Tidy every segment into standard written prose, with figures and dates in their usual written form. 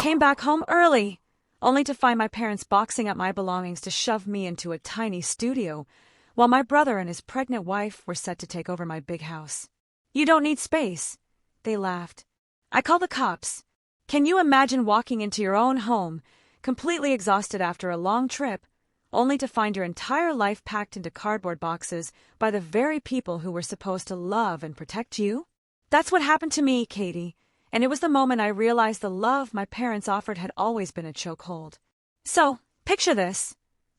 came back home early, only to find my parents boxing up my belongings to shove me into a tiny studio, while my brother and his pregnant wife were set to take over my big house. "You don't need space," they laughed. "I call the cops." Can you imagine walking into your own home, completely exhausted after a long trip, only to find your entire life packed into cardboard boxes by the very people who were supposed to love and protect you? That's what happened to me, Katie, and it was the moment I realized the love my parents offered had always been a chokehold. So, picture this.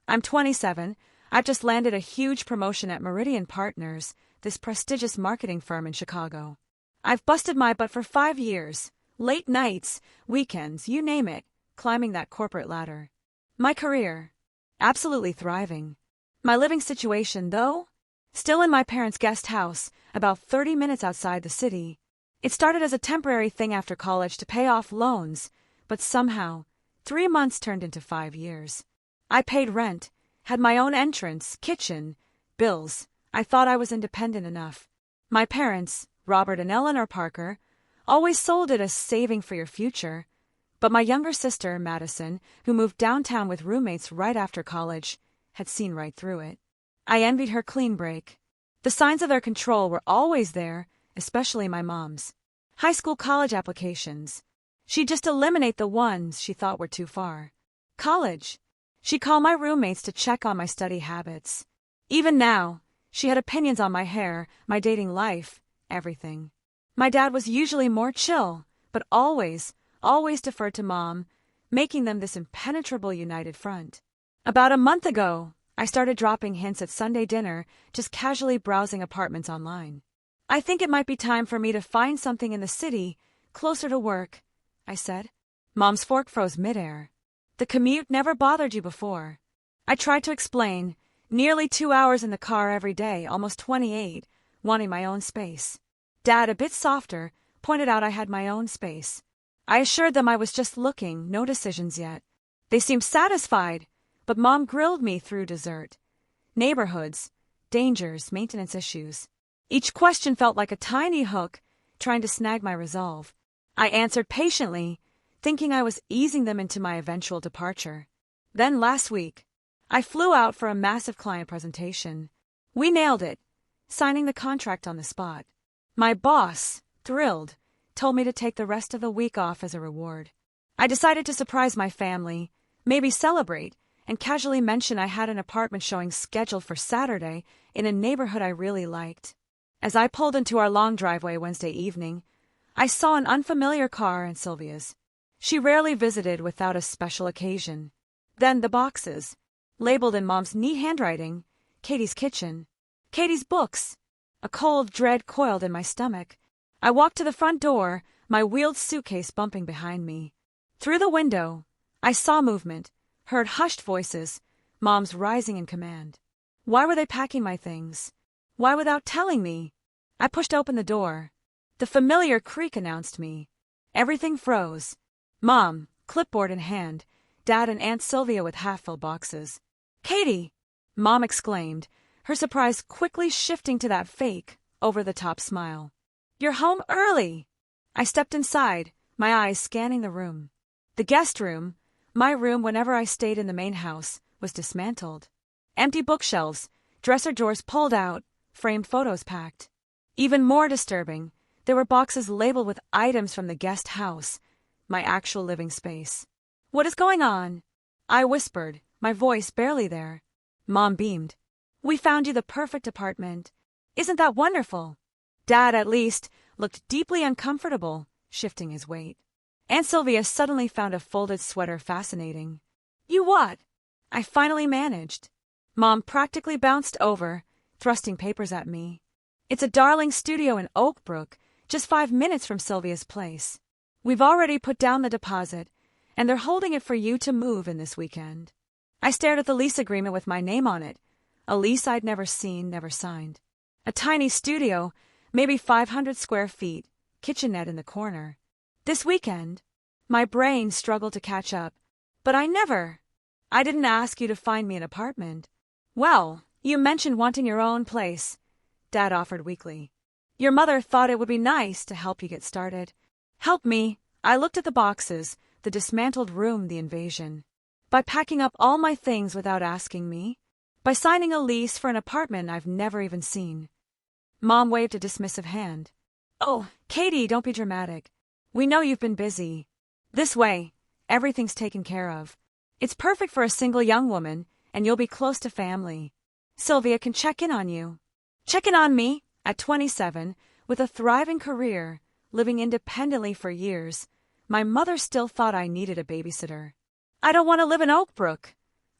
I'm 27. I've just landed a huge promotion at Meridian Partners, this prestigious marketing firm in Chicago. I've busted my butt for 5 years, late nights, weekends, you name it, climbing that corporate ladder. My career, absolutely thriving. My living situation, though, still in my parents' guest house, about 30 minutes outside the city. It started as a temporary thing after college to pay off loans, but somehow, 3 months turned into 5 years. I paid rent, had my own entrance, kitchen, bills. I thought I was independent enough. My parents, Robert and Eleanor Parker, always sold it as saving for your future. But my younger sister, Madison, who moved downtown with roommates right after college, had seen right through it. I envied her clean break. The signs of their control were always there, especially my mom's. High school college applications. She'd just eliminate the ones she thought were too far. College. She'd call my roommates to check on my study habits. Even now, she had opinions on my hair, my dating life, everything. My dad was usually more chill, but always deferred to Mom, making them this impenetrable united front. About a month ago, I started dropping hints at Sunday dinner, just casually browsing apartments online. "I think it might be time for me to find something in the city, closer to work," I said. Mom's fork froze midair. "The commute never bothered you before." I tried to explain, nearly 2 hours in the car every day, almost 28, wanting my own space. Dad, a bit softer, pointed out I had my own space. I assured them I was just looking, no decisions yet. They seemed satisfied, but Mom grilled me through dessert. Neighborhoods, dangers, maintenance issues. Each question felt like a tiny hook, trying to snag my resolve. I answered patiently, thinking I was easing them into my eventual departure. Then last week, I flew out for a massive client presentation. We nailed it, signing the contract on the spot. My boss, thrilled, told me to take the rest of the week off as a reward. I decided to surprise my family, maybe celebrate, and casually mention I had an apartment showing scheduled for Saturday in a neighborhood I really liked. As I pulled into our long driveway Wednesday evening, I saw an unfamiliar car and Sylvia's. She rarely visited without a special occasion. Then the boxes, labeled in Mom's neat handwriting, Katie's kitchen, Katie's books. A cold dread coiled in my stomach. I walked to the front door, my wheeled suitcase bumping behind me. Through the window, I saw movement, heard hushed voices, Mom's rising in command. Why were they packing my things? Why without telling me? I pushed open the door. The familiar creak announced me. Everything froze. Mom, clipboard in hand, Dad and Aunt Sylvia with half-full boxes. "Katie!" Mom exclaimed, her surprise quickly shifting to that fake, over-the-top smile. "You're home early!" I stepped inside, my eyes scanning the room. The guest room, my room whenever I stayed in the main house, was dismantled. Empty bookshelves, dresser drawers pulled out, framed photos packed. Even more disturbing, there were boxes labeled with items from the guest house, my actual living space. "What is going on?" I whispered, my voice barely there. Mom beamed. "We found you the perfect apartment. Isn't that wonderful?" Dad, at least, looked deeply uncomfortable, shifting his weight. Aunt Sylvia suddenly found a folded sweater fascinating. "You what?" I finally managed. Mom practically bounced over, thrusting papers at me. "It's a darling studio in Oak Brook, just 5 minutes from Sylvia's place. We've already put down the deposit, and they're holding it for you to move in this weekend." I stared at the lease agreement with my name on it, a lease I'd never seen, never signed. A tiny studio, maybe 500 square feet, kitchenette in the corner. This weekend? My brain struggled to catch up. But I didn't ask you to find me an apartment. "Well, you mentioned wanting your own place," Dad offered weakly. "Your mother thought it would be nice to help you get started." "Help me." I looked at the boxes, the dismantled room, the invasion. By packing up all my things without asking me. By signing a lease for an apartment I've never even seen. Mom waved a dismissive hand. Oh, Katie, don't be dramatic. We know you've been busy. This way, everything's taken care of. It's perfect for a single young woman, and you'll be close to family. Sylvia can check in on you. Check in on me, at 27, with a thriving career, living independently for years. My mother still thought I needed a babysitter. I don't want to live in Oakbrook,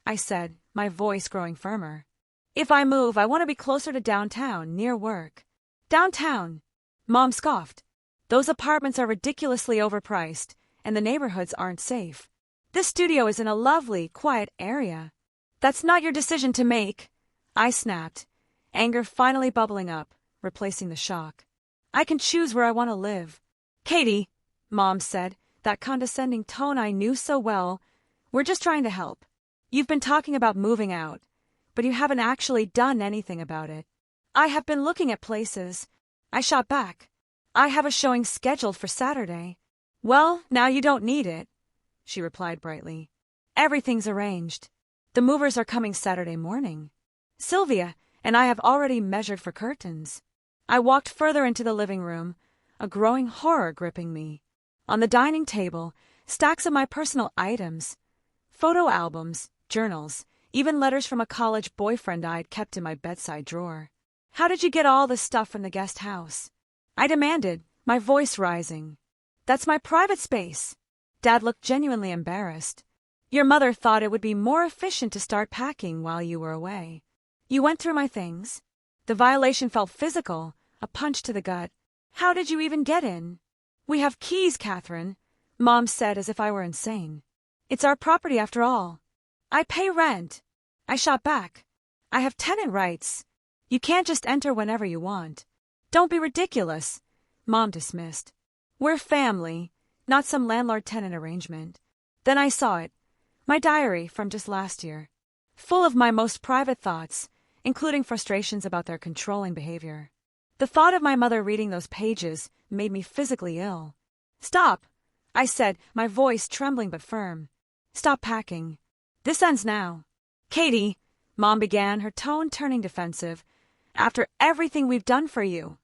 I said, my voice growing firmer. If I move, I want to be closer to downtown, near work. Downtown? Mom scoffed. Those apartments are ridiculously overpriced, and the neighborhoods aren't safe. This studio is in a lovely, quiet area. That's not your decision to make, I snapped, anger finally bubbling up, replacing the shock. I can choose where I want to live. Katie, Mom said, that condescending tone I knew so well, we're just trying to help. You've been talking about moving out, but you haven't actually done anything about it. I have been looking at places. I shot back. I have a showing scheduled for Saturday. Well, now you don't need it, she replied brightly. Everything's arranged. The movers are coming Saturday morning. Sylvia and I have already measured for curtains. I walked further into the living room, a growing horror gripping me. On the dining table, stacks of my personal items. Photo albums, journals, even letters from a college boyfriend I'd kept in my bedside drawer. How did you get all this stuff from the guest house? I demanded, my voice rising. That's my private space. Dad looked genuinely embarrassed. Your mother thought it would be more efficient to start packing while you were away. You went through my things. The violation felt physical, a punch to the gut. How did you even get in? We have keys, Catherine, Mom said as if I were insane. It's our property after all. I pay rent. I shot back. I have tenant rights. You can't just enter whenever you want. Don't be ridiculous, Mom dismissed. We're family, not some landlord-tenant arrangement. Then I saw it. My diary from just last year. Full of my most private thoughts, including frustrations about their controlling behavior. The thought of my mother reading those pages made me physically ill. Stop, I said, my voice trembling but firm. Stop packing. This ends now. Katie, Mom began, her tone turning defensive. After everything we've done for you.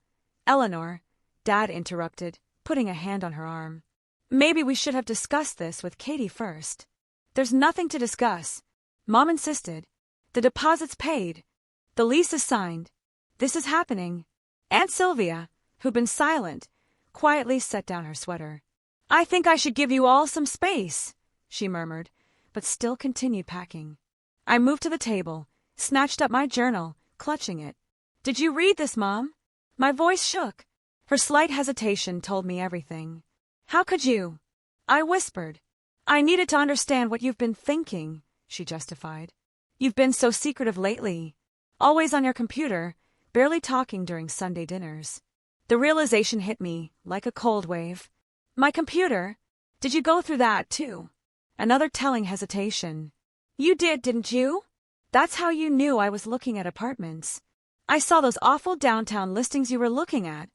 Eleanor, Dad interrupted, putting a hand on her arm. Maybe we should have discussed this with Katie first. There's nothing to discuss, Mom insisted. The deposit's paid. The lease is signed. This is happening. Aunt Sylvia, who'd been silent, quietly set down her sweater. I think I should give you all some space, she murmured, but still continued packing. I moved to the table, snatched up my journal, clutching it. Did you read this, Mom? My voice shook. Her slight hesitation told me everything. How could you? I whispered. I needed to understand what you've been thinking, she justified. You've been so secretive lately. Always on your computer, barely talking during Sunday dinners. The realization hit me, like a cold wave. My computer? Did you go through that, too? Another telling hesitation. You did, didn't you? That's how you knew I was looking at apartments. I saw those awful downtown listings you were looking at,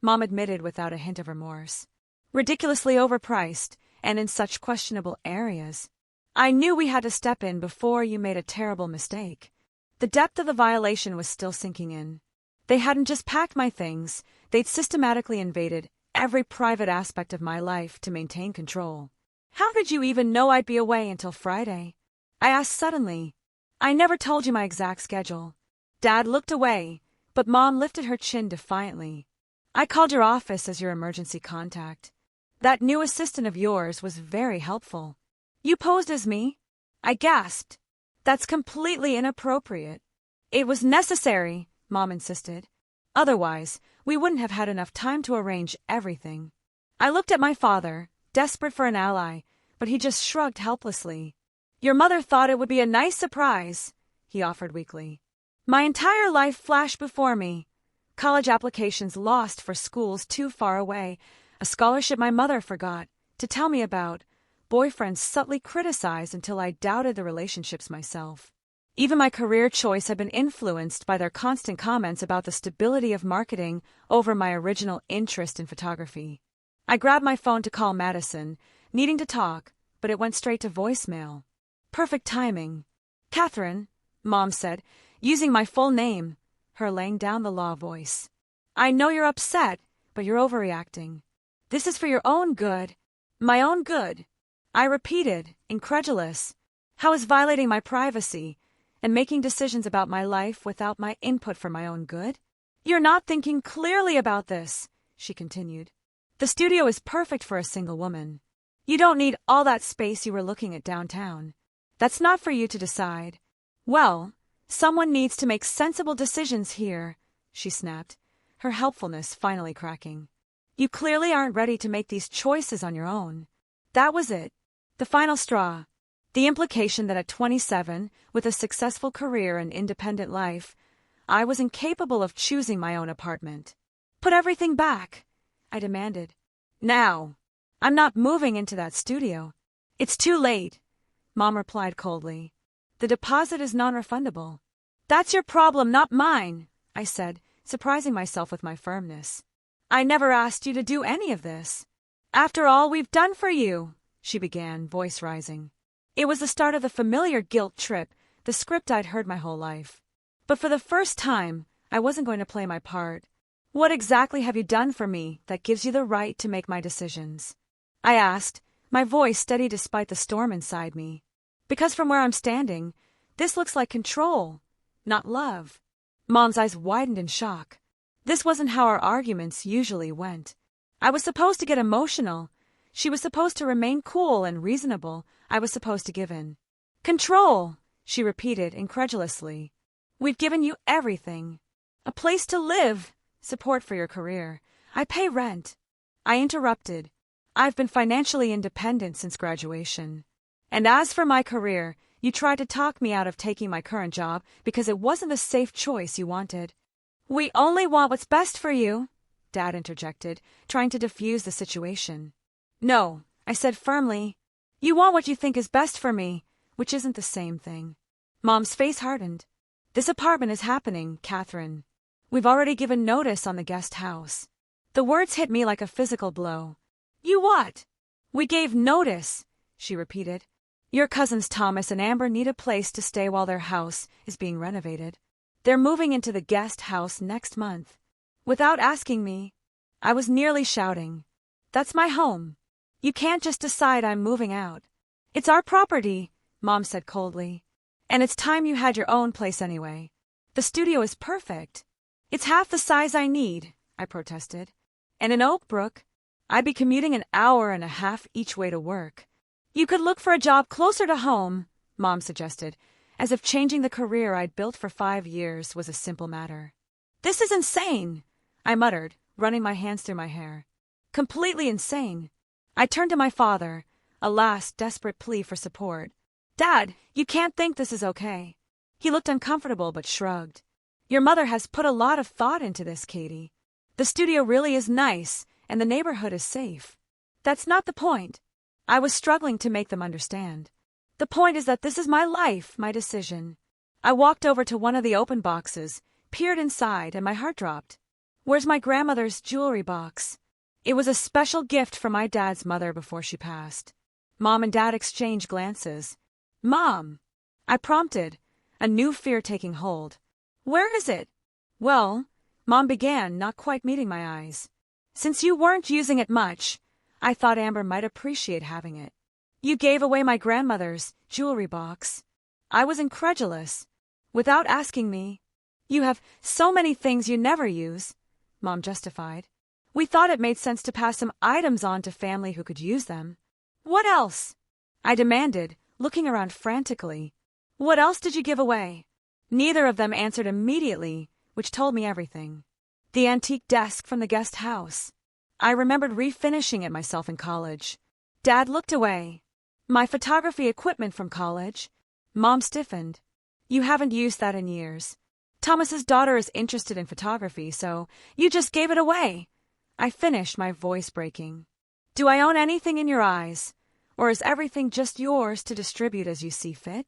Mom admitted without a hint of remorse. Ridiculously overpriced, and in such questionable areas. I knew we had to step in before you made a terrible mistake. The depth of the violation was still sinking in. They hadn't just packed my things, they'd systematically invaded every private aspect of my life to maintain control. How did you even know I'd be away until Friday? I asked suddenly. I never told you my exact schedule. Dad looked away, but Mom lifted her chin defiantly. I called your office as your emergency contact. That new assistant of yours was very helpful. You posed as me? I gasped. That's completely inappropriate. It was necessary, Mom insisted. Otherwise, we wouldn't have had enough time to arrange everything. I looked at my father, desperate for an ally, but he just shrugged helplessly. Your mother thought it would be a nice surprise, he offered weakly. My entire life flashed before me. College applications lost for schools too far away, a scholarship my mother forgot to tell me about, boyfriends subtly criticized until I doubted the relationships myself. Even my career choice had been influenced by their constant comments about the stability of marketing over my original interest in photography. I grabbed my phone to call Madison, needing to talk, but it went straight to voicemail. Perfect timing. "Catherine," Mom said, using my full name, her laying down the law voice. "I know you're upset, but you're overreacting. This is for your own good." "My own good?" I repeated, incredulous. How is violating my privacy and making decisions about my life without my input for my own good? "You're not thinking clearly about this," she continued. "The studio is perfect for a single woman. You don't need all that space you were looking at downtown. That's not for you to decide." "Well, someone needs to make sensible decisions here," she snapped, her helpfulness finally cracking. "You clearly aren't ready to make these choices on your own." That was it. The final straw. The implication that at 27, with a successful career and independent life, I was incapable of choosing my own apartment. "Put everything back," I demanded. "Now. I'm not moving into that studio." "It's too late," Mom replied coldly. "The deposit is non-refundable." "That's your problem, not mine," I said, surprising myself with my firmness. "I never asked you to do any of this." "After all we've done for you," she began, voice rising. It was the start of the familiar guilt trip, the script I'd heard my whole life. But for the first time, I wasn't going to play my part. "What exactly have you done for me that gives you the right to make my decisions?" I asked, my voice steady despite the storm inside me. Because from where I'm standing, this looks like control, not love. Mom's eyes widened in shock. This wasn't how our arguments usually went. I was supposed to get emotional. She was supposed to remain cool and reasonable. I was supposed to give in. "Control," she repeated incredulously. "We've given you everything. A place to live, support for your career. I pay rent." I interrupted. "I've been financially independent since graduation. And as for my career, you tried to talk me out of taking my current job because it wasn't the safe choice you wanted." "We only want what's best for you," Dad interjected, trying to defuse the situation. "No," I said firmly. "You want what you think is best for me, which isn't the same thing." Mom's face hardened. "This apartment is happening, Catherine. We've already given notice on the guest house." The words hit me like a physical blow. "You what?" "We gave notice," she repeated. "Your cousins Thomas and Amber need a place to stay while their house is being renovated. They're moving into the guest house next month. Without asking me." I was nearly shouting. "That's my home. You can't just decide I'm moving out." "It's our property," Mom said coldly. "And it's time you had your own place anyway. The studio is perfect." "It's half the size I need," I protested. "And in Oak Brook, I'd be commuting an hour and a half each way to work." "You could look for a job closer to home," Mom suggested, as if changing the career I'd built for 5 years was a simple matter. "This is insane," I muttered, running my hands through my hair. "Completely insane." I turned to my father, a last desperate plea for support. "Dad, you can't think this is okay." He looked uncomfortable but shrugged. "Your mother has put a lot of thought into this, Katie. The studio really is nice, and the neighborhood is safe." "That's not the point." I was struggling to make them understand. "The point is that this is my life, my decision." I walked over to one of the open boxes, peered inside, and my heart dropped. "Where's my grandmother's jewelry box?" It was a special gift from my dad's mother before she passed. Mom and Dad exchanged glances. "Mom," I prompted, a new fear taking hold. "Where is it?" "Well," Mom began, not quite meeting my eyes. "Since you weren't using it much, I thought Amber might appreciate having it." "You gave away my grandmother's jewelry box." I was incredulous. "Without asking me." "You have so many things you never use," Mom justified. "We thought it made sense to pass some items on to family who could use them." "What else?" I demanded, looking around frantically. "What else did you give away?" Neither of them answered immediately, which told me everything. The antique desk from the guest house. I remembered refinishing it myself in college. Dad looked away. "My photography equipment from college." Mom stiffened. "You haven't used that in years. Thomas's daughter is interested in photography, so you just gave it away." I finished, my voice breaking. "Do I own anything in your eyes? Or is everything just yours to distribute as you see fit?"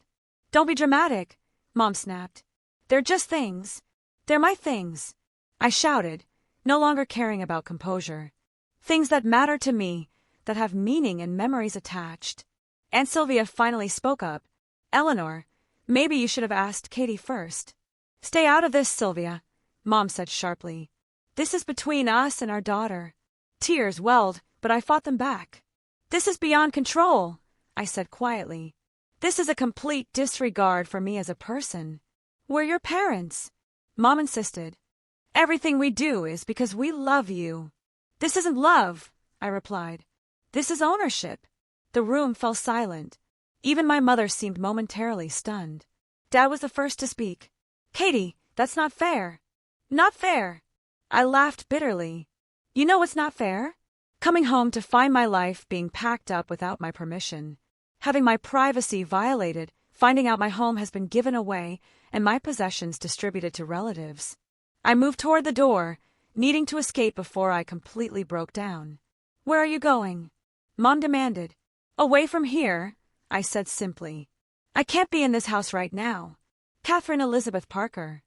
"Don't be dramatic," Mom snapped. "They're just things. They're my things," I shouted, no longer caring about composure. "Things that matter to me, that have meaning and memories attached. Aunt Sylvia finally spoke up. Eleanor, maybe you should have asked Katie first. Stay out of this, Sylvia, Mom said sharply. This is between us and our daughter. Tears welled, but I fought them back. This is beyond control, I said quietly. This is a complete disregard for me as a person. We're your parents, Mom insisted. Everything we do is because we love you. This isn't love, I replied. This is ownership. The room fell silent. Even my mother seemed momentarily stunned. Dad was the first to speak. Katie, that's not fair. Not fair. I laughed bitterly. You know what's not fair? Coming home to find my life being packed up without my permission. Having my privacy violated, finding out my home has been given away, and my possessions distributed to relatives. I moved toward the door, needing to escape before I completely broke down. Where are you going? Mom demanded. Away from here, I said simply. I can't be in this house right now. Catherine Elizabeth Parker.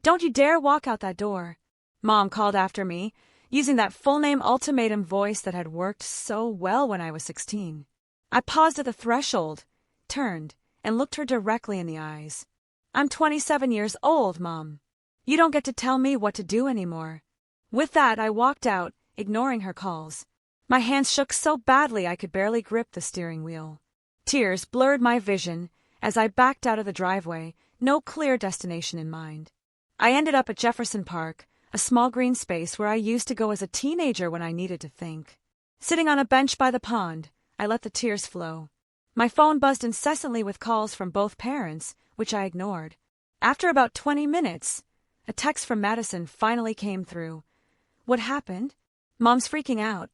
Don't you dare walk out that door, Mom called after me, using that full-name ultimatum voice that had worked so well when I was 16. I paused at the threshold, turned, and looked her directly in the eyes. I'm 27 years old, Mom. You don't get to tell me what to do anymore. With that, I walked out, ignoring her calls. My hands shook so badly I could barely grip the steering wheel. Tears blurred my vision as I backed out of the driveway, no clear destination in mind. I ended up at Jefferson Park, a small green space where I used to go as a teenager when I needed to think. Sitting on a bench by the pond, I let the tears flow. My phone buzzed incessantly with calls from both parents, which I ignored. After about 20 minutes, a text from Madison finally came through. What happened? Mom's freaking out.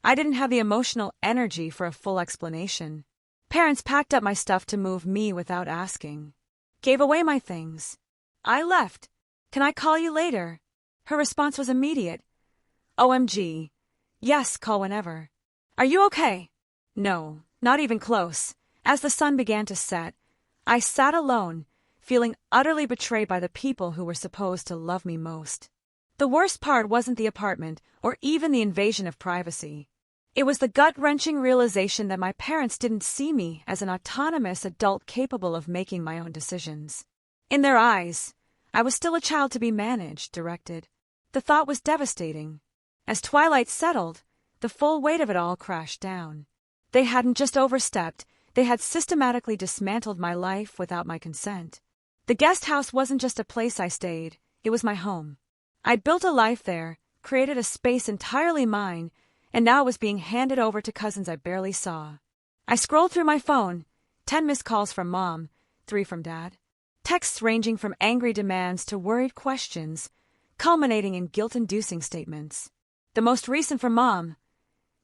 I didn't have the emotional energy for a full explanation. Parents packed up my stuff to move me without asking. Gave away my things. I left. Can I call you later? Her response was immediate. OMG. Yes, call whenever. Are you okay? No, not even close. As the sun began to set, I sat alone, feeling utterly betrayed by the people who were supposed to love me most. The worst part wasn't the apartment or even the invasion of privacy. It was the gut-wrenching realization that my parents didn't see me as an autonomous adult capable of making my own decisions. In their eyes, I was still a child to be managed, directed. The thought was devastating. As twilight settled, the full weight of it all crashed down. They hadn't just overstepped, they had systematically dismantled my life without my consent. The guest house wasn't just a place I stayed, it was my home. I'd built a life there, created a space entirely mine, and now it was being handed over to cousins I barely saw. I scrolled through my phone, 10 missed calls from Mom, 3 from Dad. Texts ranging from angry demands to worried questions, culminating in guilt-inducing statements. The most recent from Mom.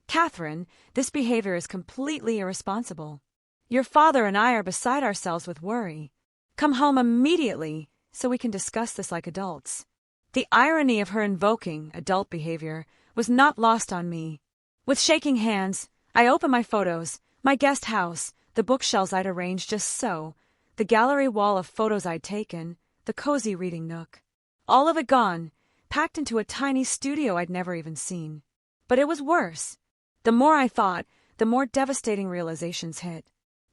Catherine, this behavior is completely irresponsible. Your father and I are beside ourselves with worry. Come home immediately so we can discuss this like adults. The irony of her invoking adult behavior was not lost on me. With shaking hands, I opened my photos, my guest house, the bookshelves I'd arranged just so, the gallery wall of photos I'd taken, the cozy reading nook. All of it gone, packed into a tiny studio I'd never even seen. But it was worse. The more I thought, the more devastating realizations hit.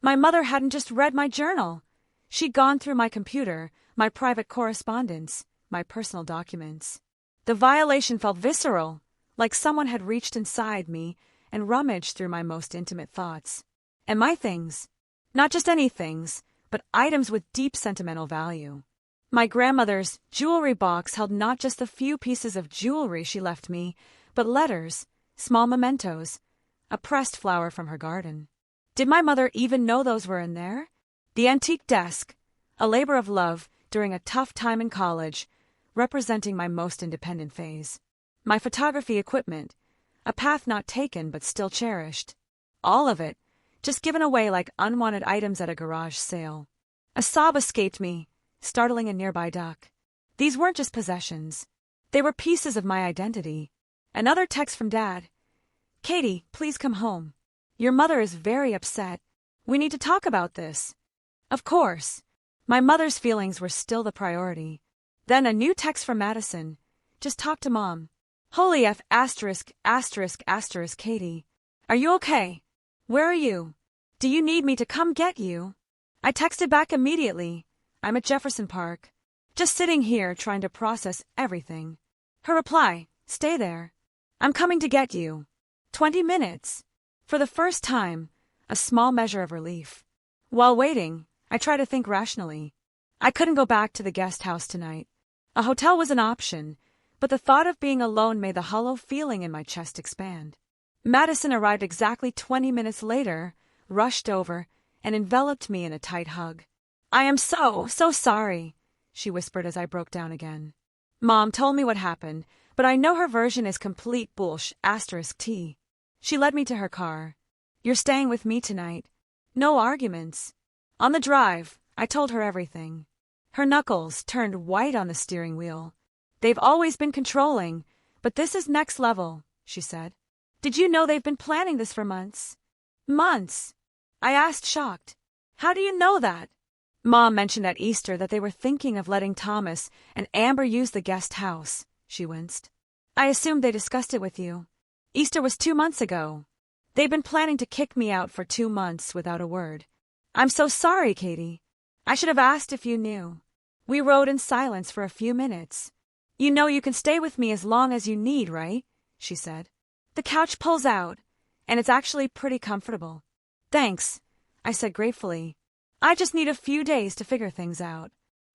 My mother hadn't just read my journal. She'd gone through my computer, my private correspondence, my personal documents. The violation felt visceral, like someone had reached inside me and rummaged through my most intimate thoughts. And my things. Not just any things, but items with deep sentimental value. My grandmother's jewelry box held not just the few pieces of jewelry she left me, but letters, small mementos, a pressed flower from her garden. Did my mother even know those were in there? The antique desk, a labor of love during a tough time in college, representing my most independent phase. My photography equipment, a path not taken but still cherished. All of it, just given away like unwanted items at a garage sale. A sob escaped me, startling a nearby duck. These weren't just possessions. They were pieces of my identity. Another text from Dad. Katie, please come home. Your mother is very upset. We need to talk about this. Of course. My mother's feelings were still the priority. Then a new text from Madison. Just talk to Mom. Holy F***, Katie. Are you okay? Where are you? Do you need me to come get you? I texted back immediately. I'm at Jefferson Park. Just sitting here trying to process everything. Her reply, stay there. I'm coming to get you. 20 minutes. For the first time, a small measure of relief. While waiting, I tried to think rationally. I couldn't go back to the guest house tonight. A hotel was an option, but the thought of being alone made the hollow feeling in my chest expand. Madison arrived exactly 20 minutes later, rushed over, and enveloped me in a tight hug. I am so sorry, she whispered as I broke down again. Mom told me what happened, but I know her version is complete *T. She led me to her car. You're staying with me tonight. No arguments. On the drive, I told her everything. Her knuckles turned white on the steering wheel. They've always been controlling, but this is next level, she said. Did you know they've been planning this for months? Months? I asked, shocked. How do you know that? Mom mentioned at Easter that they were thinking of letting Thomas and Amber use the guest house, she winced. I assumed they discussed it with you. Easter was 2 months ago. They've been planning to kick me out for 2 months without a word. I'm so sorry, Katie. I should have asked if you knew. We rode in silence for a few minutes. You know you can stay with me as long as you need, right? She said. The couch pulls out, and it's actually pretty comfortable. Thanks, I said gratefully. I just need a few days to figure things out.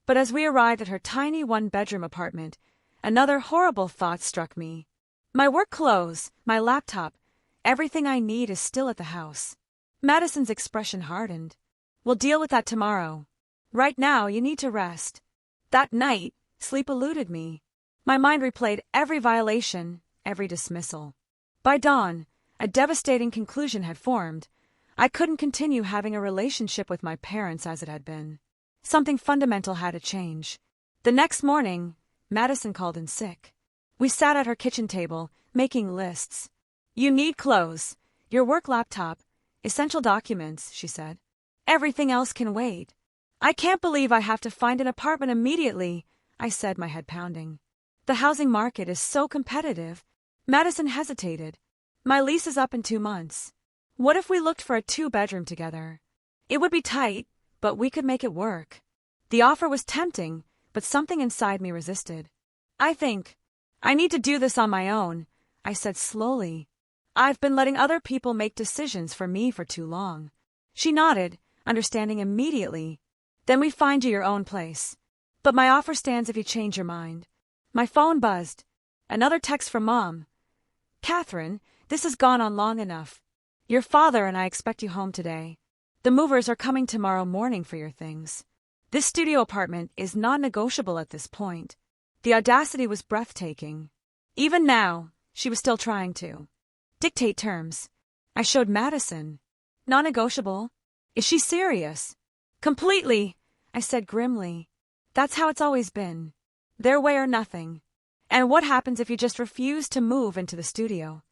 But as we arrived at her tiny one-bedroom apartment, another horrible thought struck me. My work clothes, my laptop, everything I need is still at the house. Madison's expression hardened. We'll deal with that tomorrow. Right now, you need to rest. That night, sleep eluded me. My mind replayed every violation, every dismissal. By dawn, a devastating conclusion had formed. I couldn't continue having a relationship with my parents as it had been. Something fundamental had to change. The next morning, Madison called in sick. We sat at her kitchen table, making lists. You need clothes, your work laptop, essential documents, she said. Everything else can wait. I can't believe I have to find an apartment immediately, I said, my head pounding. The housing market is so competitive. Madison hesitated. My lease is up in 2 months. What if we looked for a 2-bedroom together? It would be tight, but we could make it work. The offer was tempting, but something inside me resisted. I think I need to do this on my own, I said slowly. I've been letting other people make decisions for me for too long. She nodded, understanding immediately. Then we find you your own place. But my offer stands if you change your mind. My phone buzzed. Another text from Mom. Catherine, this has gone on long enough. Your father and I expect you home today. The movers are coming tomorrow morning for your things. This studio apartment is non-negotiable at this point. The audacity was breathtaking. Even now, she was still trying to dictate terms. I showed Madison. Non-negotiable? Is she serious? Completely, I said grimly. That's how it's always been. Their way or nothing. And what happens if you just refuse to move into the studio?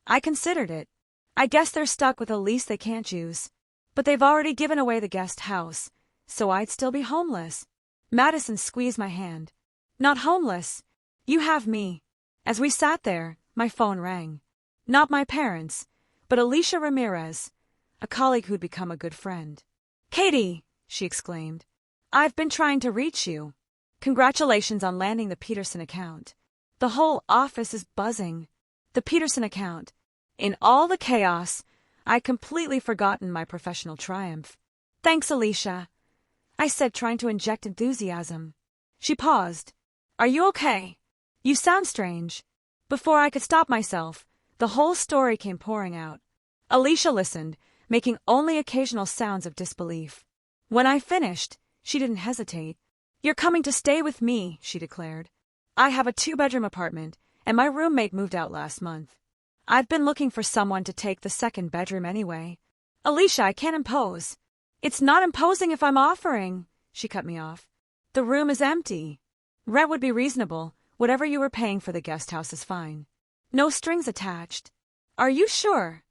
I considered it. I guess they're stuck with a lease they can't use. But they've already given away the guest house, so I'd still be homeless. Madison squeezed my hand. Not homeless. You have me. As we sat there, my phone rang. Not my parents, but Alicia Ramirez, a colleague who'd become a good friend. Katie, she exclaimed. I've been trying to reach you. Congratulations on landing the Peterson account. The whole office is buzzing. The Peterson account. In all the chaos, I'd completely forgotten my professional triumph. Thanks, Alicia, I said, trying to inject enthusiasm. She paused. Are you okay? You sound strange. Before I could stop myself, the whole story came pouring out. Alicia listened, making only occasional sounds of disbelief. When I finished, she didn't hesitate. You're coming to stay with me, she declared. I have a 2-bedroom apartment, and my roommate moved out last month. I've been looking for someone to take the 2nd bedroom anyway. Alicia, I can't impose. It's not imposing if I'm offering, she cut me off. The room is empty. Rent would be reasonable. Whatever you were paying for the guest house is fine. No strings attached. Are you sure?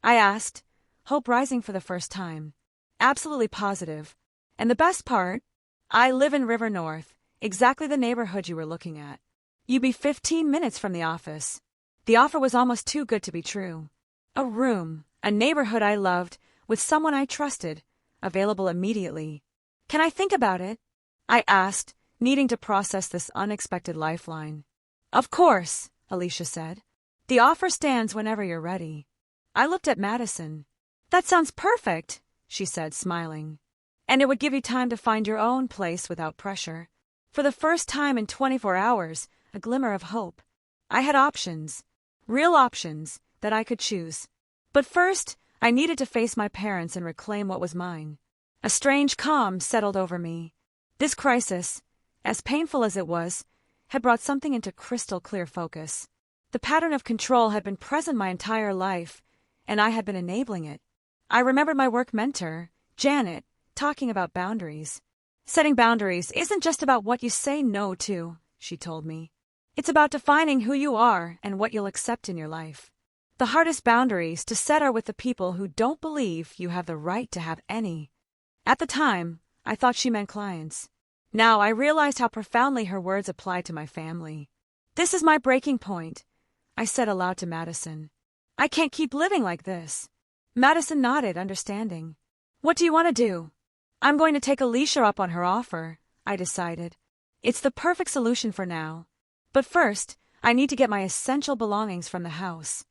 I asked, hope rising for the first time. Absolutely positive. And the best part? I live in River North, exactly the neighborhood you were looking at. You'd be 15 minutes from the office. The offer was almost too good to be true. A room, a neighborhood I loved, with someone I trusted, available immediately. Can I think about it? I asked, needing to process this unexpected lifeline. Of course, Alicia said. The offer stands whenever you're ready. I looked at Madison. That sounds perfect, she said, smiling. And it would give you time to find your own place without pressure. For the first time in 24 hours, a glimmer of hope. I had options. Real options that I could choose. But first, I needed to face my parents and reclaim what was mine. A strange calm settled over me. This crisis, as painful as it was, had brought something into crystal clear focus. The pattern of control had been present my entire life, and I had been enabling it. I remembered my work mentor, Janet, talking about boundaries. Setting boundaries isn't just about what you say no to, she told me. It's about defining who you are and what you'll accept in your life. The hardest boundaries to set are with the people who don't believe you have the right to have any. At the time, I thought she meant clients. Now I realized how profoundly her words applied to my family. This is my breaking point, I said aloud to Madison. I can't keep living like this. Madison nodded, understanding. What do you want to do? I'm going to take Alicia up on her offer, I decided. It's the perfect solution for now. But first, I need to get my essential belongings from the house.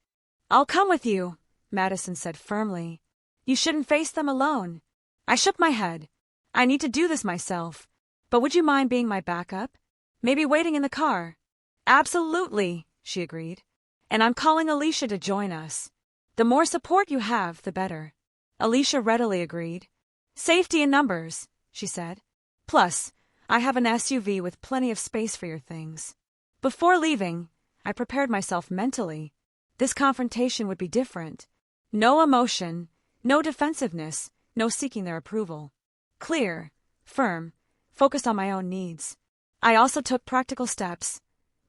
I'll come with you, Madison said firmly. You shouldn't face them alone. I shook my head. I need to do this myself. But would you mind being my backup? Maybe waiting in the car? Absolutely, she agreed. And I'm calling Alicia to join us. The more support you have, the better. Alicia readily agreed. Safety in numbers, she said. Plus, I have an SUV with plenty of space for your things. Before leaving, I prepared myself mentally. This confrontation would be different. No emotion, no defensiveness, no seeking their approval. Clear, firm, focused on my own needs. I also took practical steps.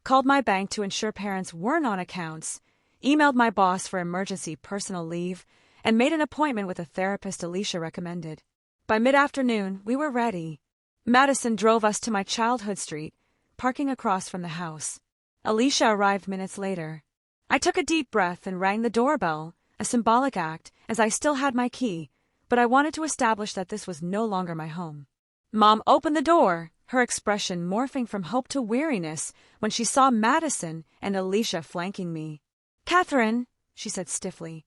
Called my bank to ensure parents weren't on accounts, emailed my boss for emergency personal leave, and made an appointment with a therapist Alicia recommended. By mid-afternoon, we were ready. Madison drove us to my childhood street, parking across from the house. Alicia arrived minutes later. I took a deep breath and rang the doorbell, a symbolic act, as I still had my key, but I wanted to establish that this was no longer my home. Mom opened the door, her expression morphing from hope to weariness when she saw Madison and Alicia flanking me. Catherine, she said stiffly.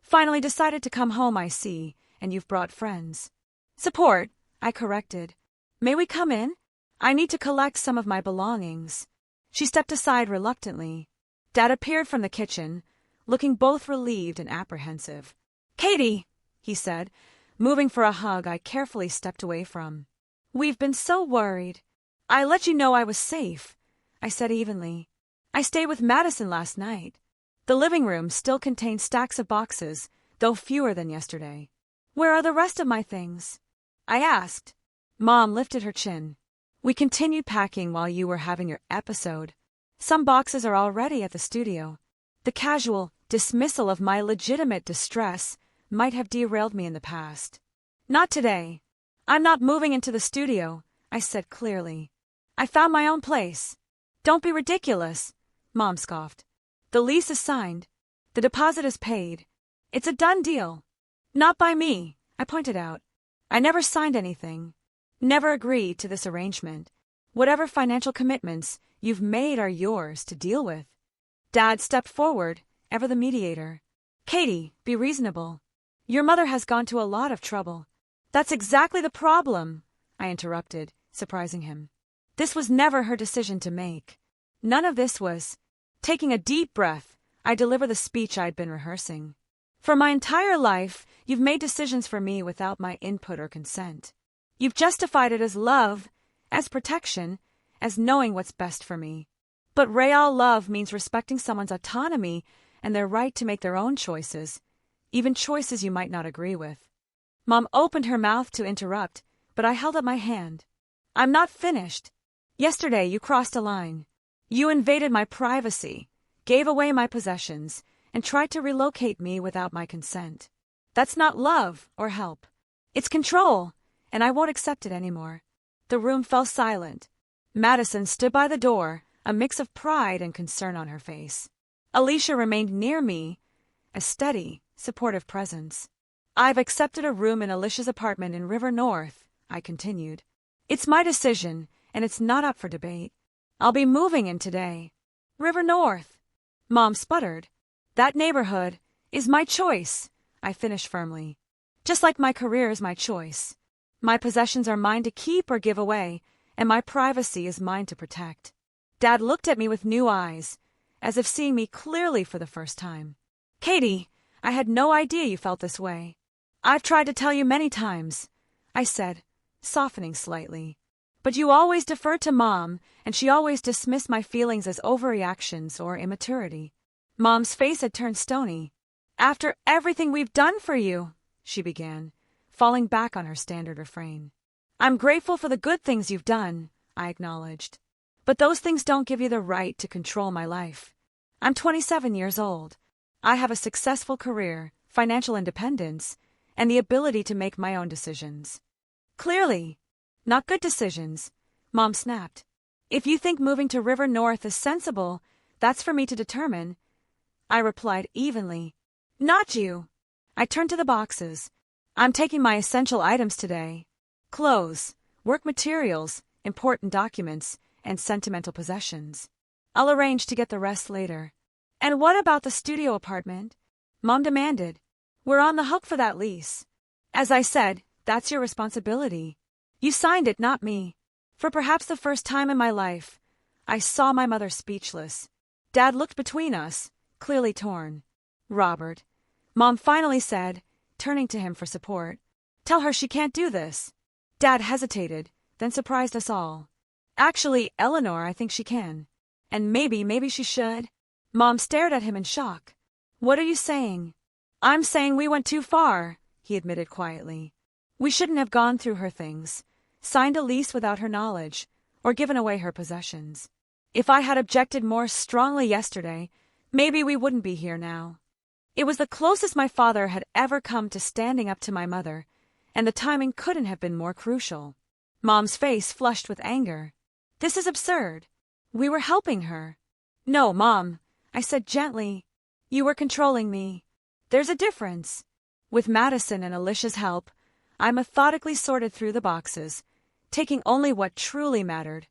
Finally decided to come home, I see, and you've brought friends. Support, I corrected. May we come in? I need to collect some of my belongings. She stepped aside reluctantly. Dad appeared from the kitchen, looking both relieved and apprehensive. Katie, he said, moving for a hug I carefully stepped away from. We've been so worried. I let you know I was safe, I said evenly. I stayed with Madison last night. The living room still contained stacks of boxes, though fewer than yesterday. Where are the rest of my things? I asked. Mom lifted her chin. We continued packing while you were having your episode. Some boxes are already at the studio. The casual dismissal of my legitimate distress might have derailed me in the past. Not today. I'm not moving into the studio, I said clearly. I found my own place. Don't be ridiculous, Mom scoffed. The lease is signed. The deposit is paid. It's a done deal. Not by me, I pointed out. I never signed anything. Never agreed to this arrangement. Whatever financial commitments you've made are yours to deal with. Dad stepped forward, ever the mediator. Katie, be reasonable. Your mother has gone to a lot of trouble. That's exactly the problem, I interrupted, surprising him. This was never her decision to make. None of this was. Taking a deep breath, I delivered the speech I'd been rehearsing. For my entire life, you've made decisions for me without my input or consent. You've justified it as love, as protection, as knowing what's best for me. But real love means respecting someone's autonomy and their right to make their own choices, even choices you might not agree with. Mom opened her mouth to interrupt, but I held up my hand. I'm not finished. Yesterday you crossed a line. You invaded my privacy, gave away my possessions, and tried to relocate me without my consent. That's not love or help. It's control, and I won't accept it anymore. The room fell silent. Madison stood by the door, a mix of pride and concern on her face. Alicia remained near me, a steady, supportive presence. I've accepted a room in Alicia's apartment in River North, I continued. It's my decision, and it's not up for debate. I'll be moving in today. River North, Mom sputtered. That neighborhood is my choice, I finished firmly. Just like my career is my choice. My possessions are mine to keep or give away, and my privacy is mine to protect. Dad looked at me with new eyes, as if seeing me clearly for the first time. Katie, I had no idea you felt this way. I've tried to tell you many times, I said, softening slightly. But you always deferred to Mom, and she always dismissed my feelings as overreactions or immaturity. Mom's face had turned stony. After everything we've done for you, she began, falling back on her standard refrain. I'm grateful for the good things you've done, I acknowledged. But those things don't give you the right to control my life. I'm 27 years old. I have a successful career, financial independence, and the ability to make my own decisions. Clearly, not good decisions, Mom snapped. If you think moving to River North is sensible, that's for me to determine, I replied evenly. Not you. I turned to the boxes. I'm taking my essential items today. Clothes, work materials, important documents, and sentimental possessions. I'll arrange to get the rest later. And what about the studio apartment? Mom demanded. We're on the hook for that lease. As I said, that's your responsibility. You signed it, not me. For perhaps the first time in my life, I saw my mother speechless. Dad looked between us, clearly torn. Robert, Mom finally said, turning to him for support. Tell her she can't do this. Dad hesitated, then surprised us all. Actually, Eleanor, I think she can. And maybe she should. Mom stared at him in shock. What are you saying? I'm saying we went too far, he admitted quietly. We shouldn't have gone through her things, signed a lease without her knowledge, or given away her possessions. If I had objected more strongly yesterday, maybe we wouldn't be here now. It was the closest my father had ever come to standing up to my mother, and the timing couldn't have been more crucial. Mom's face flushed with anger. This is absurd. We were helping her. No, Mom, I said gently. You were controlling me. There's a difference. With Madison and Alicia's help, I methodically sorted through the boxes, taking only what truly mattered.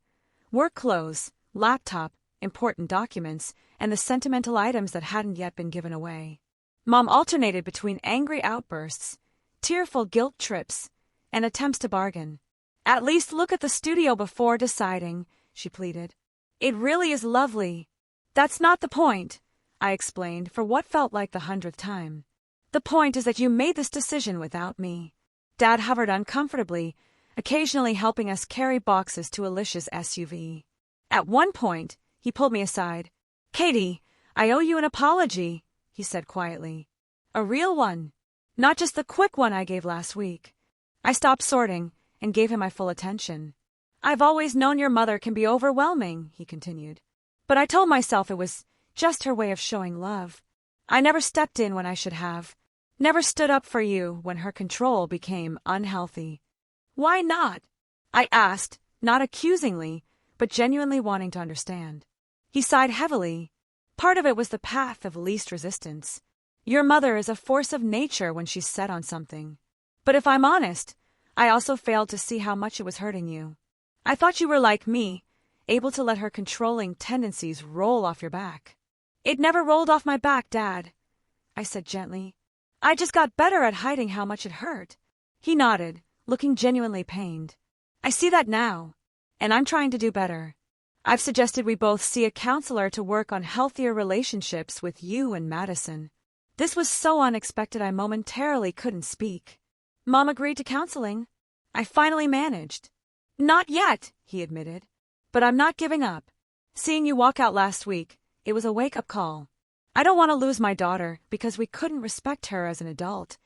Work clothes, laptop, important documents, and the sentimental items that hadn't yet been given away. Mom alternated between angry outbursts, tearful guilt trips, and attempts to bargain. At least look at the studio before deciding, she pleaded. It really is lovely. That's not the point, I explained for what felt like the 100th time. The point is that you made this decision without me. Dad hovered uncomfortably, occasionally helping us carry boxes to Alicia's SUV. At one point, he pulled me aside. Katie, I owe you an apology, he said quietly. A real one. Not just the quick one I gave last week. I stopped sorting and gave him my full attention. I've always known your mother can be overwhelming, he continued. But I told myself it was just her way of showing love. I never stepped in when I should have. Never stood up for you when her control became unhealthy. Why not? I asked, not accusingly, but genuinely wanting to understand. He sighed heavily. Part of it was the path of least resistance. Your mother is a force of nature when she's set on something. But if I'm honest, I also failed to see how much it was hurting you. I thought you were like me, able to let her controlling tendencies roll off your back. It never rolled off my back, Dad, I said gently. I just got better at hiding how much it hurt. He nodded, looking genuinely pained. I see that now, and I'm trying to do better. I've suggested we both see a counselor to work on healthier relationships with you and Madison. This was so unexpected I momentarily couldn't speak. Mom agreed to counseling. I finally managed. Not yet, he admitted. But I'm not giving up. Seeing you walk out last week, it was a wake-up call. I don't want to lose my daughter because we couldn't respect her as an adult.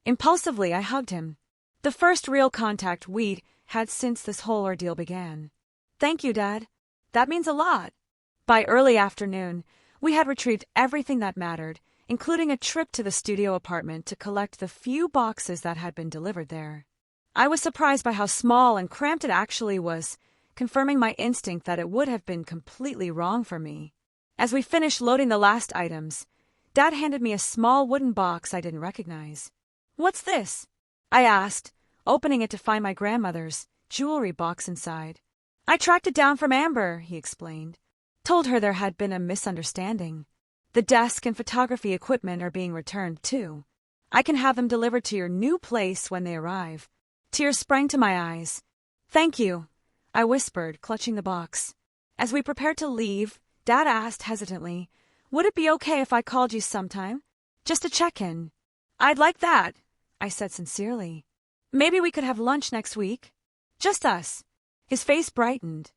Impulsively, I hugged him. The first real contact we'd had since this whole ordeal began. Thank you, Dad. That means a lot. By early afternoon, we had retrieved everything that mattered, including a trip to the studio apartment to collect the few boxes that had been delivered there. I was surprised by how small and cramped it actually was, confirming my instinct that it would have been completely wrong for me. As we finished loading the last items, Dad handed me a small wooden box I didn't recognize. "What's this?" I asked, opening it to find my grandmother's jewelry box inside. "I tracked it down from Amber," he explained. "Told her there had been a misunderstanding. The desk and photography equipment are being returned, too. I can have them delivered to your new place when they arrive." Tears sprang to my eyes. "Thank you," I whispered, clutching the box. As we prepared to leave, Dad asked hesitantly, "Would it be okay if I called you sometime? Just to check in?" "I'd like that," I said sincerely. "Maybe we could have lunch next week? Just us." His face brightened.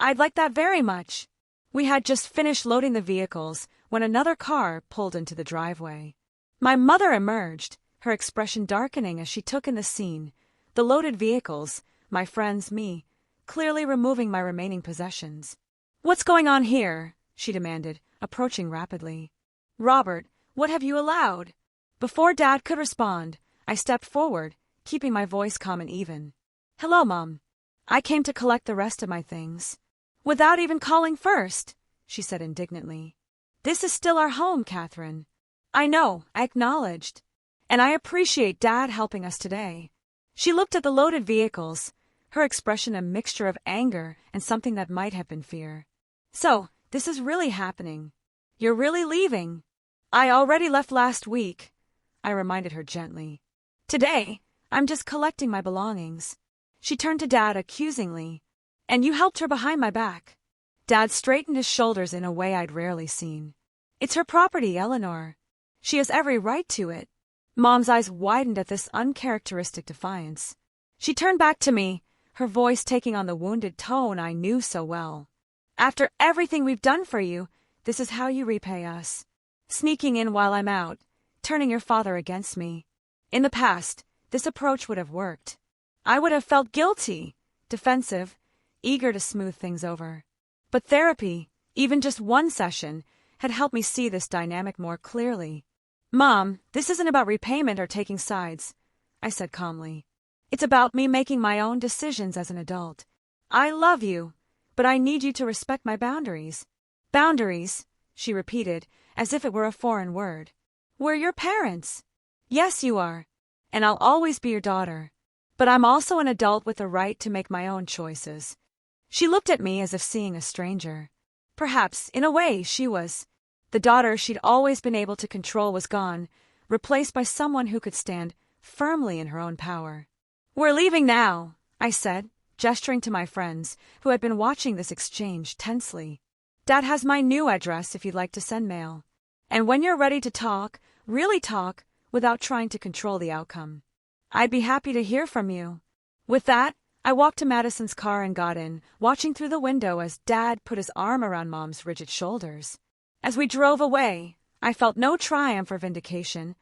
"I'd like that very much." We had just finished loading the vehicles when another car pulled into the driveway. My mother emerged, her expression darkening as she took in the scene, the loaded vehicles, my friends, me, clearly removing my remaining possessions. "What's going on here?" she demanded, approaching rapidly. "Robert, what have you allowed?" Before Dad could respond, I stepped forward, keeping my voice calm and even. "Hello, Mom. I came to collect the rest of my things." "Without even calling first," she said indignantly. "This is still our home, Catherine." "I know," I acknowledged. "And I appreciate Dad helping us today." She looked at the loaded vehicles, her expression a mixture of anger and something that might have been fear. "So, this is really happening. You're really leaving?" "I already left last week," I reminded her gently. "Today, I'm just collecting my belongings." She turned to Dad accusingly. "And you helped her behind my back." Dad straightened his shoulders in a way I'd rarely seen. "It's her property, Eleanor. She has every right to it." Mom's eyes widened at this uncharacteristic defiance. She turned back to me, her voice taking on the wounded tone I knew so well. "After everything we've done for you, this is how you repay us. Sneaking in while I'm out, turning your father against me. In the past, this approach would have worked. I would have felt guilty, defensive, eager to smooth things over. But therapy, even just one session, had helped me see this dynamic more clearly. "Mom, this isn't about repayment or taking sides," I said calmly. "It's about me making my own decisions as an adult. I love you, but I need you to respect my boundaries." "Boundaries," she repeated, as if it were a foreign word. "We're your parents." "Yes, you are. And I'll always be your daughter. But I'm also an adult with the right to make my own choices." She looked at me as if seeing a stranger. Perhaps, in a way, she was. The daughter she'd always been able to control was gone, replaced by someone who could stand firmly in her own power. "We're leaving now," I said, gesturing to my friends, who had been watching this exchange tensely. "Dad has my new address if you'd like to send mail. And when you're ready to talk, really talk, without trying to control the outcome, I'd be happy to hear from you." With that, I walked to Madison's car and got in, watching through the window as Dad put his arm around Mom's rigid shoulders. As we drove away, I felt no triumph or vindication,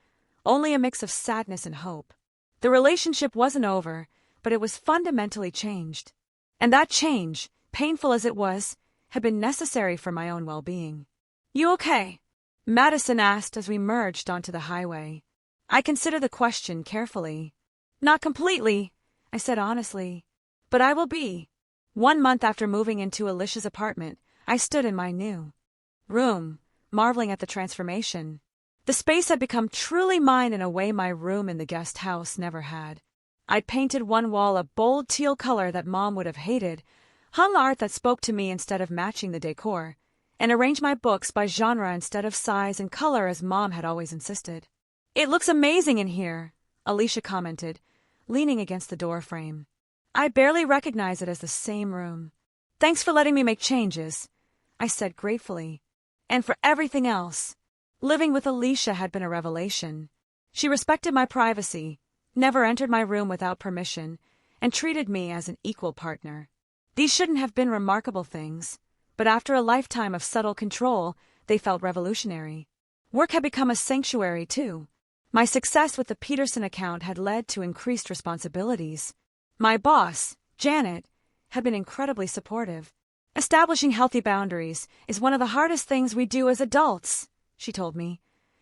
only a mix of sadness and hope. The relationship wasn't over, but it was fundamentally changed. And that change, painful as it was, had been necessary for my own well-being. "You okay?" Madison asked as we merged onto the highway. I considered the question carefully. "Not completely," I said honestly. "But I will be." 1 month after moving into Alicia's apartment, I stood in my new room, marveling at the transformation. The space had become truly mine in a way my room in the guest house never had. I'd painted one wall a bold teal color that Mom would have hated, hung art that spoke to me instead of matching the decor, and arranged my books by genre instead of size and color as Mom had always insisted. "It looks amazing in here," Alicia commented, leaning against the door frame. I barely recognized it as the same room. "Thanks for letting me make changes," I said gratefully. "And for everything else." Living with Alicia had been a revelation. She respected my privacy, never entered my room without permission, and treated me as an equal partner. These shouldn't have been remarkable things, but after a lifetime of subtle control, they felt revolutionary. Work had become a sanctuary, too. My success with the Peterson account had led to increased responsibilities. My boss, Janet, had been incredibly supportive. "Establishing healthy boundaries is one of the hardest things we do as adults," she told me,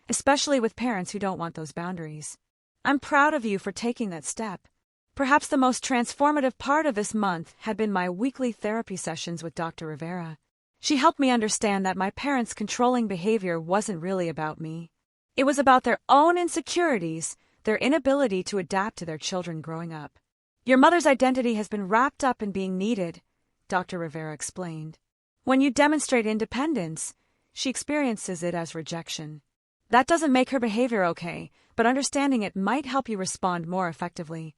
"especially with parents who don't want those boundaries. I'm proud of you for taking that step." Perhaps the most transformative part of this month had been my weekly therapy sessions with Dr. Rivera. She helped me understand that my parents' controlling behavior wasn't really about me. It was about their own insecurities, their inability to adapt to their children growing up. Your mother's identity has been wrapped up in being needed, Dr. Rivera explained. When you demonstrate independence, she experiences it as rejection. That doesn't make her behavior okay, but understanding it might help you respond more effectively.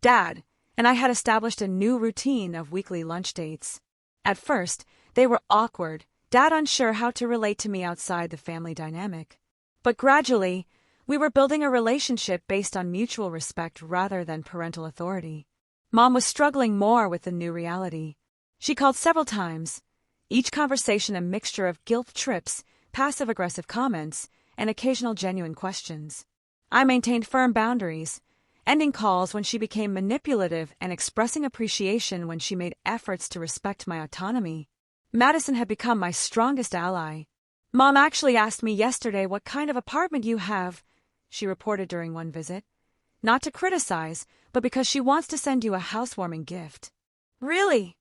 Dad and I had established a new routine of weekly lunch dates. At first, they were awkward, Dad unsure how to relate to me outside the family dynamic. But gradually, we were building a relationship based on mutual respect rather than parental authority. Mom was struggling more with the new reality. She called several times, each conversation a mixture of guilt trips, passive-aggressive comments, and occasional genuine questions. I maintained firm boundaries, ending calls when she became manipulative and expressing appreciation when she made efforts to respect my autonomy. Madison had become my strongest ally. Mom actually asked me yesterday what kind of apartment you have, she reported during one visit. Not to criticize, but because she wants to send you a housewarming gift. Really?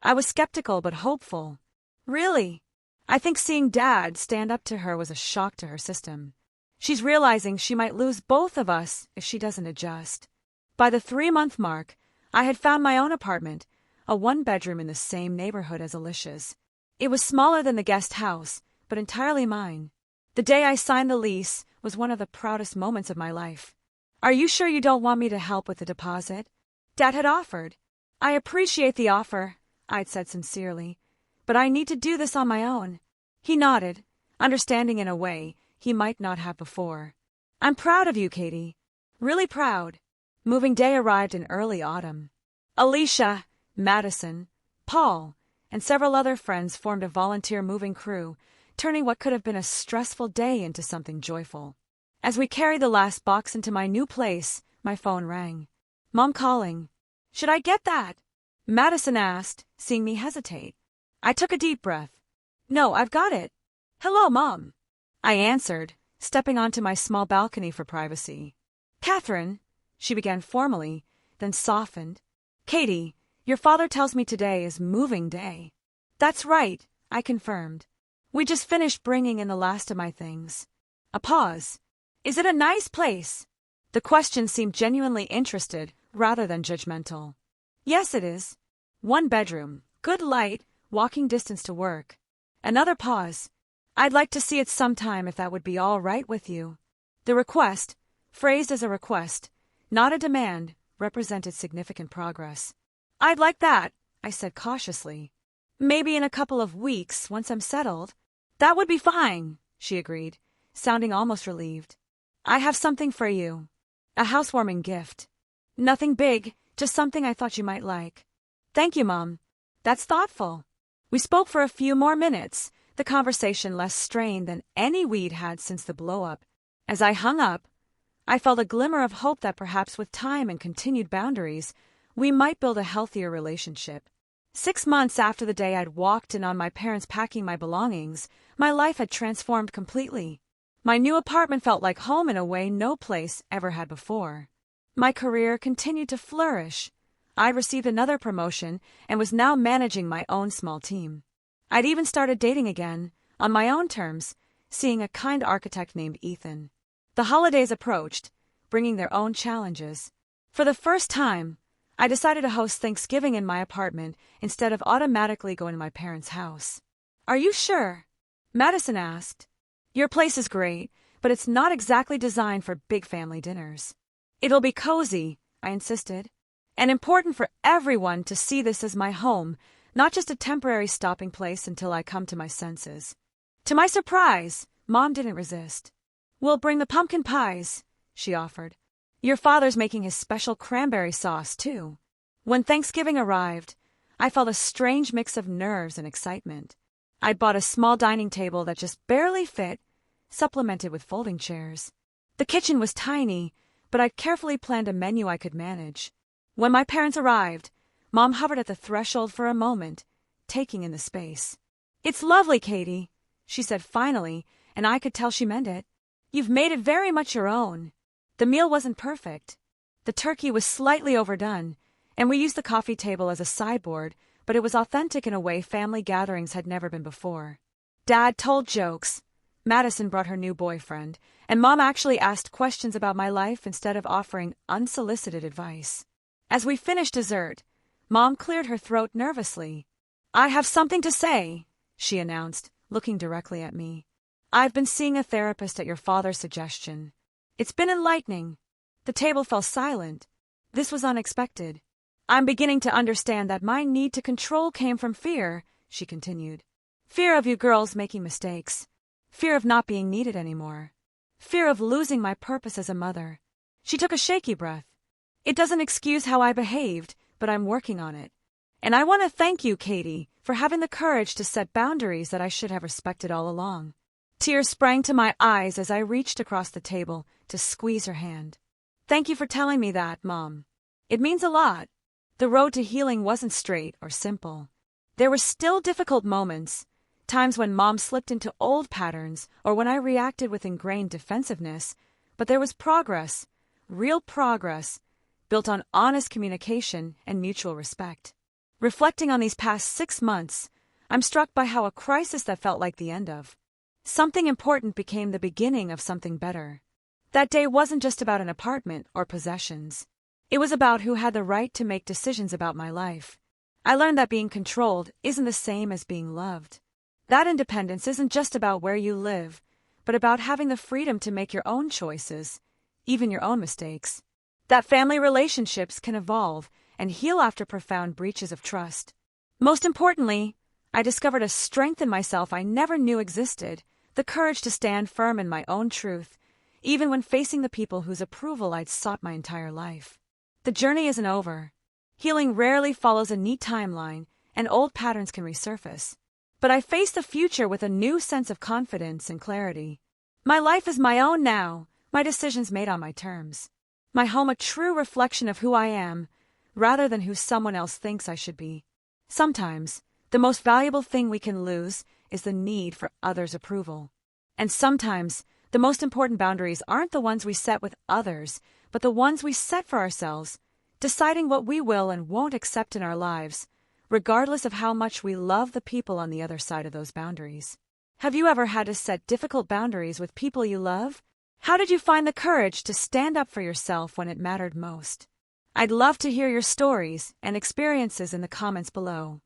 I was skeptical but hopeful. Really? I think seeing Dad stand up to her was a shock to her system. She's realizing she might lose both of us if she doesn't adjust. By the 3-month mark, I had found my own apartment, a 1-bedroom in the same neighborhood as Alicia's. It was smaller than the guest house, but entirely mine. The day I signed the lease was one of the proudest moments of my life. Are you sure you don't want me to help with the deposit? Dad had offered. I appreciate the offer, I'd said sincerely, but I need to do this on my own. He nodded, understanding in a way he might not have before. I'm proud of you, Katie. Really proud. Moving day arrived in early autumn. Alicia, Madison, Paul, and several other friends formed a volunteer moving crew, turning what could have been a stressful day into something joyful. As we carried the last box into my new place, my phone rang. Mom calling. Should I get that? Madison asked, seeing me hesitate. I took a deep breath. No, I've got it. Hello, Mom. I answered, stepping onto my small balcony for privacy. Catherine, she began formally, then softened. Katie, your father tells me today is moving day. That's right, I confirmed. We just finished bringing in the last of my things. A pause. Is it a nice place? The question seemed genuinely interested, rather than judgmental. Yes, it is. 1 bedroom, good light, walking distance to work. Another pause. I'd like to see it sometime if that would be all right with you. The request, phrased as a request, not a demand, represented significant progress. I'd like that, I said cautiously. Maybe in a couple of weeks, once I'm settled. That would be fine, she agreed, sounding almost relieved. I have something for you. A housewarming gift. Nothing big, just something I thought you might like. Thank you, Mom. That's thoughtful. We spoke for a few more minutes, the conversation less strained than any we'd had since the blow-up. As I hung up, I felt a glimmer of hope that perhaps with time and continued boundaries, we might build a healthier relationship. 6 months after the day I'd walked in on my parents packing my belongings, my life had transformed completely. My new apartment felt like home in a way no place ever had before. My career continued to flourish. I'd received another promotion and was now managing my own small team. I'd even started dating again, on my own terms, seeing a kind architect named Ethan. The holidays approached, bringing their own challenges. For the first time, I decided to host Thanksgiving in my apartment instead of automatically going to my parents' house. Are you sure? Madison asked. Your place is great, but it's not exactly designed for big family dinners. It'll be cozy, I insisted, and important for everyone to see this as my home, not just a temporary stopping place until I come to my senses. To my surprise, Mom didn't resist. We'll bring the pumpkin pies, she offered. Your father's making his special cranberry sauce, too. When Thanksgiving arrived, I felt a strange mix of nerves and excitement. I'd bought a small dining table that just barely fit, supplemented with folding chairs. The kitchen was tiny, but I'd carefully planned a menu I could manage. When my parents arrived, Mom hovered at the threshold for a moment, taking in the space. It's lovely, Katie, she said finally, and I could tell she meant it. You've made it very much your own. The meal wasn't perfect. The turkey was slightly overdone, and we used the coffee table as a sideboard, but it was authentic in a way family gatherings had never been before. Dad told jokes, Madison brought her new boyfriend, and Mom actually asked questions about my life instead of offering unsolicited advice. As we finished dessert, Mom cleared her throat nervously. "I have something to say," she announced, looking directly at me. "I've been seeing a therapist at your father's suggestion. It's been enlightening." The table fell silent. This was unexpected. "I'm beginning to understand that my need to control came from fear," she continued. "Fear of you girls making mistakes. Fear of not being needed anymore. Fear of losing my purpose as a mother." She took a shaky breath. "It doesn't excuse how I behaved, but I'm working on it. And I want to thank you, Katie, for having the courage to set boundaries that I should have respected all along." Tears sprang to my eyes as I reached across the table to squeeze her hand. "Thank you for telling me that, Mom. It means a lot." The road to healing wasn't straight or simple. There were still difficult moments, times when Mom slipped into old patterns or when I reacted with ingrained defensiveness, but there was progress, real progress, built on honest communication and mutual respect. Reflecting on these past 6 months, I'm struck by how a crisis that felt like the end of something important became the beginning of something better. That day wasn't just about an apartment or possessions. It was about who had the right to make decisions about my life. I learned that being controlled isn't the same as being loved. That independence isn't just about where you live, but about having the freedom to make your own choices, even your own mistakes. That family relationships can evolve and heal after profound breaches of trust. Most importantly, I discovered a strength in myself I never knew existed, the courage to stand firm in my own truth, even when facing the people whose approval I'd sought my entire life. The journey isn't over. Healing rarely follows a neat timeline, and old patterns can resurface. But I face the future with a new sense of confidence and clarity. My life is my own now, my decisions made on my terms. My home a true reflection of who I am, rather than who someone else thinks I should be. Sometimes, the most valuable thing we can lose is the need for others' approval. And sometimes, the most important boundaries aren't the ones we set with others, but the ones we set for ourselves, deciding what we will and won't accept in our lives, regardless of how much we love the people on the other side of those boundaries. Have you ever had to set difficult boundaries with people you love? How did you find the courage to stand up for yourself when it mattered most? I'd love to hear your stories and experiences in the comments below.